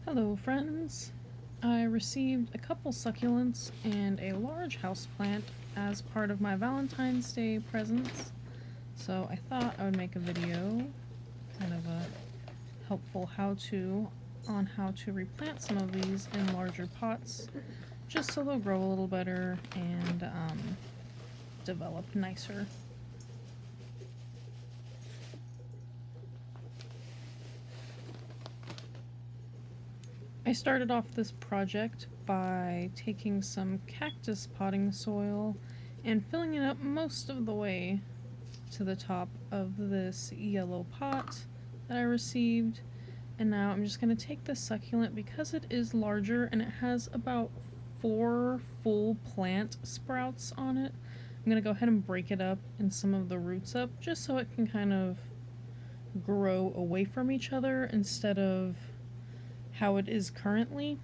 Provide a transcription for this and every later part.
Hello friends! I received a couple succulents and a large houseplant as part of my Valentine's Day presents, so I thought I would make a video, kind of a helpful how-to on how to replant some of these in larger pots, just so they'll grow a little better and develop nicer. I started off this project by taking some cactus potting soil and filling it up most of the way to the top of this yellow pot that I received. And now I'm just going to take this succulent because it is larger and it has about 4 full plant sprouts on it. I'm going to go ahead and break it up and some of the roots up just so it can kind of grow away from each other instead of how it is currently.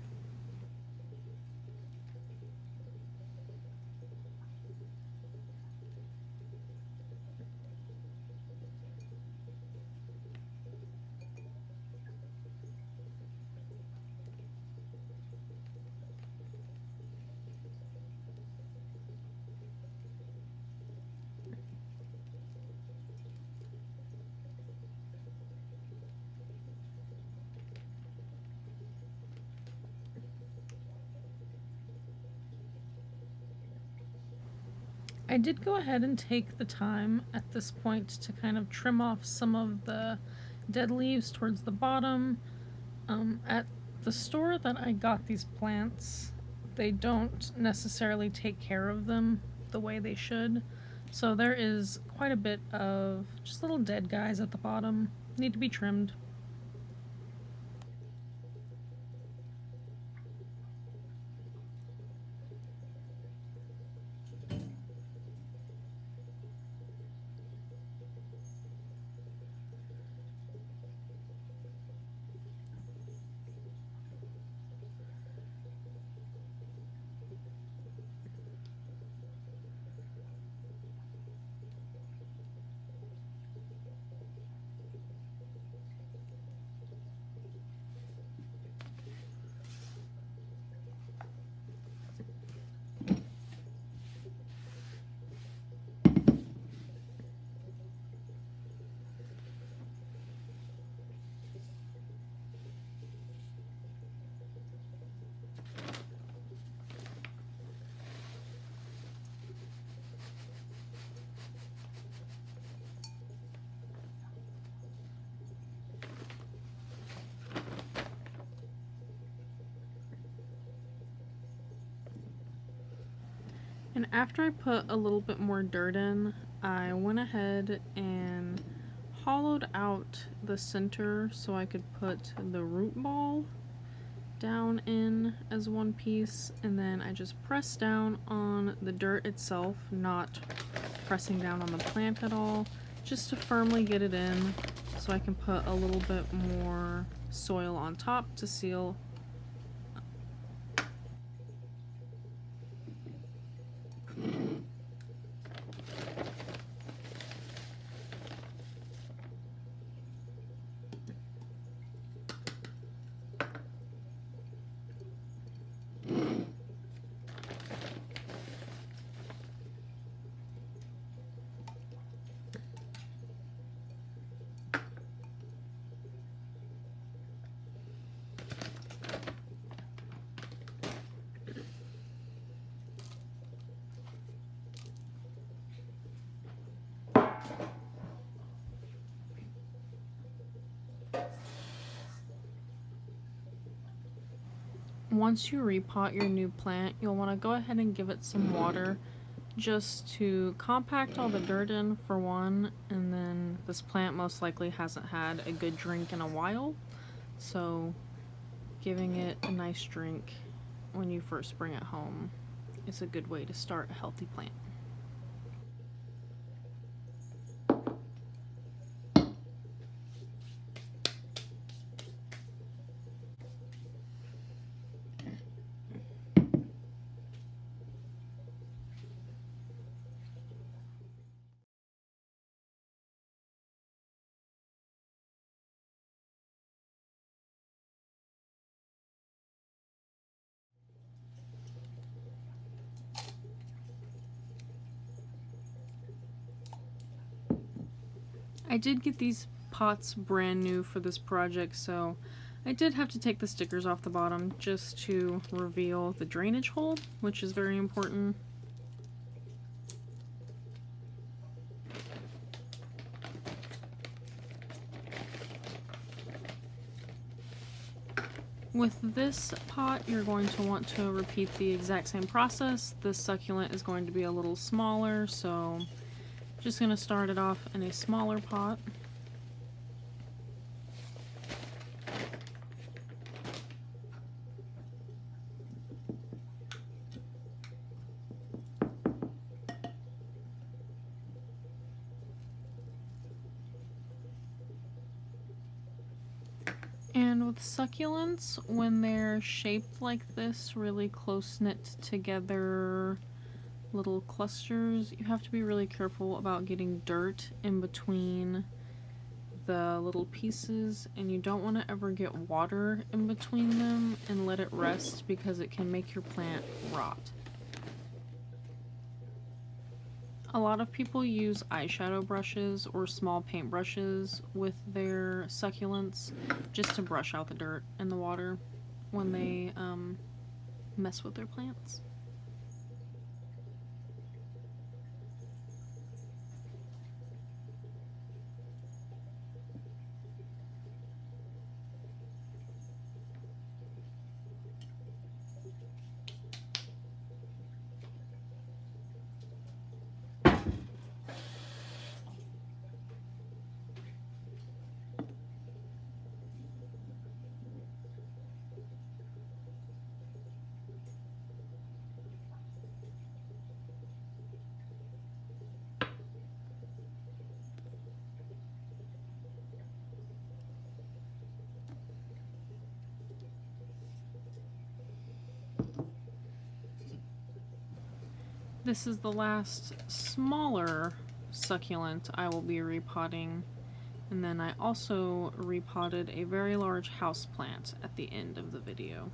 I did go ahead and take the time at this point to kind of trim off some of the dead leaves towards the bottom. At the store that I got these plants, they don't necessarily take care of them the way they should. So there is quite a bit of just little dead guys at the bottom, need to be trimmed. And after I put a little bit more dirt in, I went ahead and hollowed out the center so I could put the root ball down in as one piece, and then I just pressed down on the dirt itself, not pressing down on the plant at all, just to firmly get it in so I can put a little bit more soil on top to seal. Once you repot your new plant, you'll want to go ahead and give it some water just to compact all the dirt in for one, and then this plant most likely hasn't had a good drink in a while, so giving it a nice drink when you first bring it home is a good way to start a healthy plant. I did get these pots brand new for this project, so I did have to take the stickers off the bottom just to reveal the drainage hole, which is very important. With this pot, you're going to want to repeat the exact same process. This succulent is going to be a little smaller, so just going to start it off in a smaller pot. And with succulents, when they're shaped like this, really close-knit together little clusters, you have to be really careful about getting dirt in between the little pieces, and you don't want to ever get water in between them and let it rest because it can make your plant rot. A lot of people use eyeshadow brushes or small paint brushes with their succulents just to brush out the dirt and the water when they mess with their plants. This is the last smaller succulent I will be repotting, and then I also repotted a very large houseplant at the end of the video.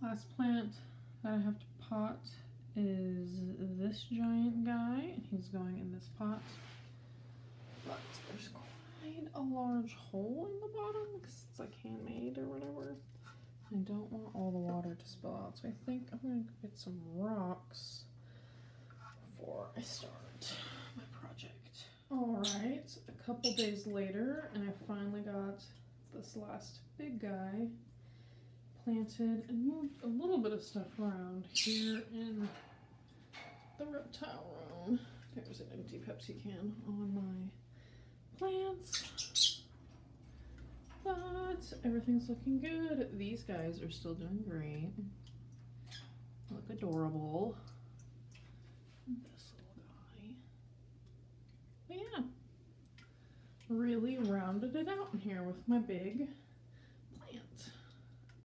Last plant that I have to pot is this giant guy, and he's going in this pot. But there's quite a large hole in the bottom because it's like handmade or whatever. I don't want all the water to spill out, so I think I'm going to get some rocks before I start my project. Alright, a couple days later, and I finally got this last big guy planted and moved a little bit of stuff around here in the reptile room. There's an empty Pepsi can on my plants, but everything's looking good. These guys are still doing great. Look adorable. This little guy. But yeah, really rounded it out in here with my big